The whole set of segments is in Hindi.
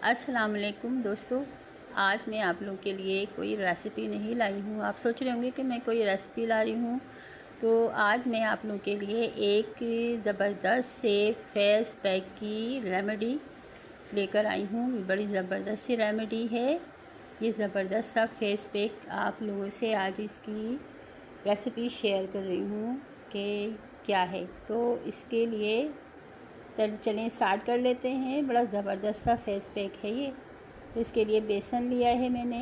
अस्सलाम वालेकुम दोस्तों, आज मैं आप लोगों के लिए कोई रेसिपी नहीं लाई हूँ। आप सोच रहे होंगे कि मैं कोई रेसिपी ला रही हूँ। तो आज मैं आप लोगों के लिए एक ज़बरदस्त से फेस पैक की रेमेडी लेकर आई हूँ। बड़ी ज़बरदस्त सी रेमेडी है। ये ज़बरदस्त सा फेस पैक आप लोगों से आज इसकी रेसिपी शेयर कर रही हूँ कि क्या है। तो इसके लिए चलें स्टार्ट कर लेते हैं। बड़ा ज़बरदस्त सा फेस पैक है ये। तो इसके लिए बेसन लिया है मैंने।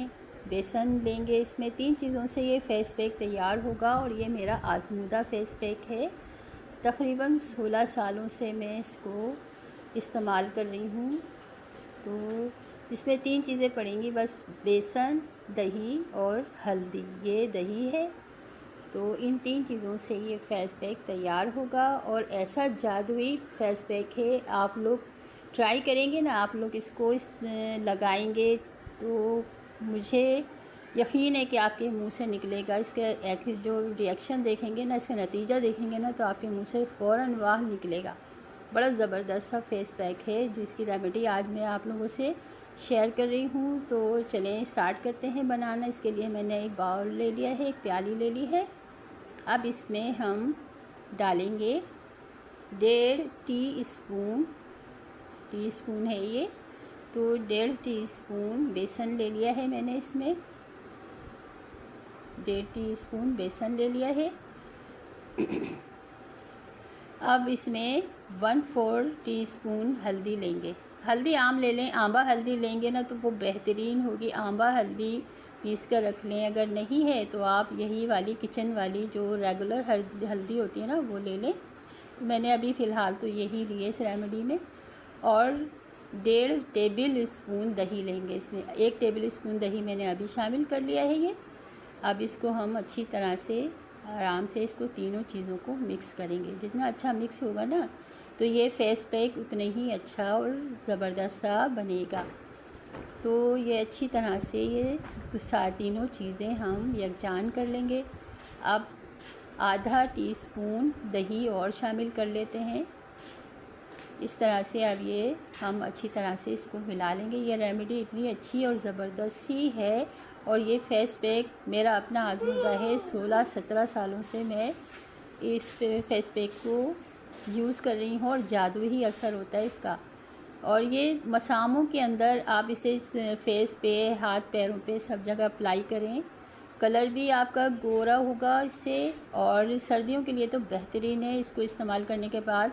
बेसन लेंगे, इसमें 3 चीज़ों से ये फ़ेस पैक तैयार होगा और ये मेरा आज़मूदा फ़ेस पैक है। तकरीबन 16 सालों से मैं इसको इस्तेमाल कर रही हूँ। तो इसमें 3 चीज़ें पड़ेंगी बस, बेसन, दही और हल्दी। ये दही है। तो इन 3 चीज़ों से ये फ़ेस पैक तैयार होगा और ऐसा जादुई फ़ेस पैक है। आप लोग ट्राई करेंगे ना, आप लोग इसको लगाएंगे तो मुझे यकीन है कि आपके मुंह से निकलेगा, इसका एक जो रिएक्शन देखेंगे ना, इसका नतीजा देखेंगे ना, तो आपके मुंह से फ़ौरन वाह निकलेगा। बड़ा ज़बरदस्त सा फ़ेस पैक है जिसकी रेमेडी आज मैं आप लोगों से शेयर कर रही हूँ। तो चलें स्टार्ट करते हैं बनाना। इसके लिए मैंने एक बाउल ले लिया है, एक प्याली ले ली है। अब इसमें हम डालेंगे 1.5 टीस्पून है ये। तो 1.5 टीस्पून बेसन ले लिया है मैंने। इसमें 1.5 टीस्पून बेसन ले लिया है। अब इसमें 1/4 टीस्पून हल्दी लेंगे। हल्दी आम ले लें, आंबा हल्दी लेंगे ना तो वो बेहतरीन होगी। आंबा हल्दी पीस कर रख लें, अगर नहीं है तो आप यही वाली किचन वाली जो रेगुलर हल्दी होती है ना वो ले लें। तो मैंने अभी फ़िलहाल तो यही लिए इस रेमेडी में। और 1.5 टेबल स्पून दही लेंगे। इसमें 1 टेबल स्पून दही मैंने अभी शामिल कर लिया है ये। अब इसको हम अच्छी तरह से आराम से इसको तीनों चीज़ों को मिक्स करेंगे। जितना अच्छा मिक्स होगा ना तो ये फ़ेस पैक उतना ही अच्छा और ज़बरदस्त सा बनेगा। तो ये अच्छी तरह से ये तीनों चीज़ें हम यकजान कर लेंगे। अब आधा टीस्पून दही और शामिल कर लेते हैं। इस तरह से अब ये हम अच्छी तरह से इसको मिला लेंगे। ये रेमेडी इतनी अच्छी और ज़बरदस्त सी है और ये फ़ेस पैक मेरा अपना आज़मूदा है। 16-17 सालों से मैं इस फ़ेस पैक को यूज़ कर रही हूँ और जादू ही असर होता है इसका। और ये मसामों के अंदर आप इसे फेस पे, हाथ पैरों पे सब जगह अप्लाई करें। कलर भी आपका गोरा होगा इससे और सर्दियों के लिए तो बेहतरीन है। इसको इस्तेमाल करने के बाद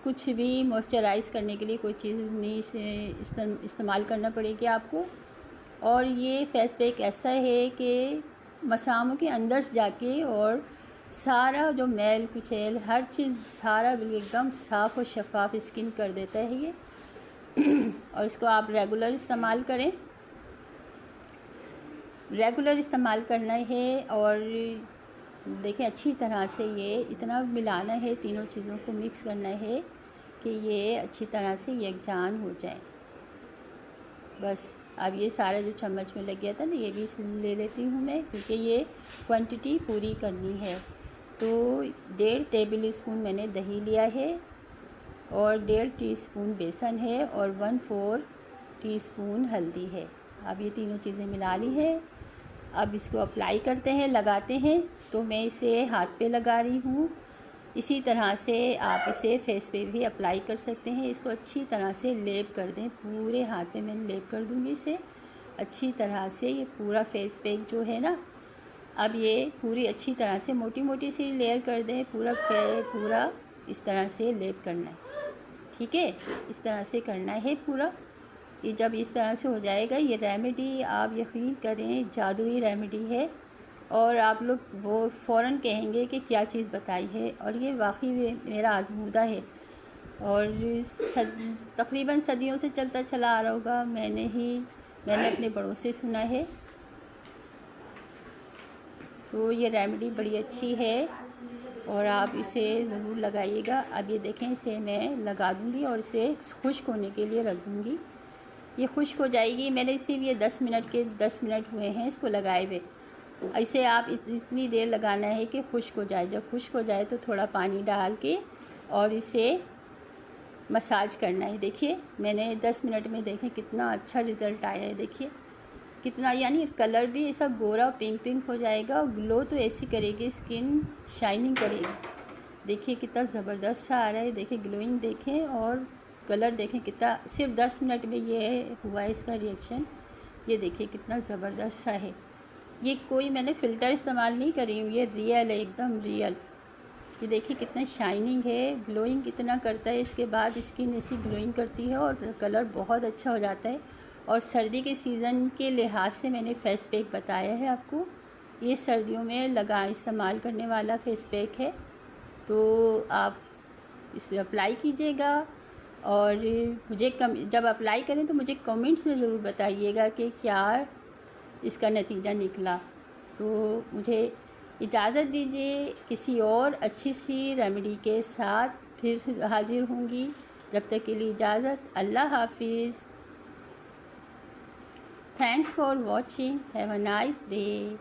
कुछ भी मॉइस्चराइज़ करने के लिए कोई चीज़ नहीं इस्तेमाल करना पड़ेगी आपको। और ये फेस पैक ऐसा है कि मसामों के अंदर से जाके और सारा जो मैल कुचैल हर चीज़ सारा बिल्कुल एकदम साफ़ और शफाफ स्किन कर देता है ये। और इसको आप रेगुलर इस्तेमाल करें, रेगुलर इस्तेमाल करना है। और देखें अच्छी तरह से ये इतना मिलाना है, तीनों चीज़ों को मिक्स करना है कि ये अच्छी तरह से यकजान हो जाए। बस अब ये सारा जो चम्मच में लग गया था ना ये भी ले लेती हूँ मैं, क्योंकि ये क्वांटिटी पूरी करनी है। तो 1.5 टेबल स्पून मैंने दही लिया है और 1.5 टीस्पून बेसन है और 1/4 टीस्पून हल्दी है। अब ये तीनों चीज़ें मिला ली है। अब इसको अप्लाई करते हैं, लगाते हैं। तो मैं इसे हाथ पे लगा रही हूँ। इसी तरह से आप इसे फेस पे भी अप्लाई कर सकते हैं। इसको अच्छी तरह से लेप कर दें, पूरे हाथ पे मैं लेप कर दूँगी इसे अच्छी तरह से। ये पूरा फेस पैक जो है ना, अब ये पूरी अच्छी तरह से मोटी मोटी सी लेयर कर दें। पूरा इस तरह से लेप करना है, ठीक है। इस तरह से करना है पूरा। ये जब इस तरह से हो जाएगा, ये रेमेडी आप यकीन करें जादुई रेमेडी है और आप लोग वो फ़ौरन कहेंगे कि क्या चीज़ बताई है। और ये वाकई मेरा आज़मूदा है और तकरीबन सदियों से चलता चला आ रहा होगा। मैंने अपने बड़ों से सुना है। तो ये रेमेडी बड़ी अच्छी है और आप इसे ज़रूर लगाइएगा। अब ये देखें, इसे मैं लगा दूँगी और इसे खुश्क होने के लिए रख दूँगी। ये खुश्क हो जाएगी। मैंने सिर्फ ये 10 मिनट हुए हैं इसको लगाए हुए। इसे आप इतनी देर लगाना है कि खुश्क हो जाए। जब खुश्क हो जाए तो थोड़ा पानी डाल के और इसे मसाज करना है। देखिए मैंने 10 मिनट में देखें कितना अच्छा रिज़ल्ट आया है। देखिए कितना, यानी कलर भी ऐसा गोरा पिंक पिंक हो जाएगा और ग्लो तो ऐसी करेगी, स्किन शाइनिंग करेगी। देखिए कितना ज़बरदस्त सा आ रहा है। देखिए ग्लोइंग देखें और कलर देखें कितना, सिर्फ 10 मिनट में ये हुआ है इसका रिएक्शन। ये देखिए कितना ज़बरदस्त सा है। ये कोई मैंने फ़िल्टर इस्तेमाल नहीं करी हूँ, ये रियल है, एकदम रियल। ये देखिए कितना शाइनिंग है, ग्लोइंग कितना करता है। इसके बाद स्किन ऐसी ग्लोइंग करती है और कलर बहुत अच्छा हो जाता है। और सर्दी के सीज़न के लिहाज से मैंने फेस पैक बताया है आपको। ये सर्दियों में इस्तेमाल करने वाला फेस पैक है, तो आप इसे अप्लाई कीजिएगा। और मुझे जब अप्लाई करें तो मुझे कमेंट्स में ज़रूर बताइएगा कि क्या इसका नतीजा निकला। तो मुझे इजाज़त दीजिए, किसी और अच्छी सी रेमेडी के साथ फिर हाज़िर होंगी। जब तक के लिए इजाज़त, अल्लाह हाफिज़। Thanks for watching, have a nice day.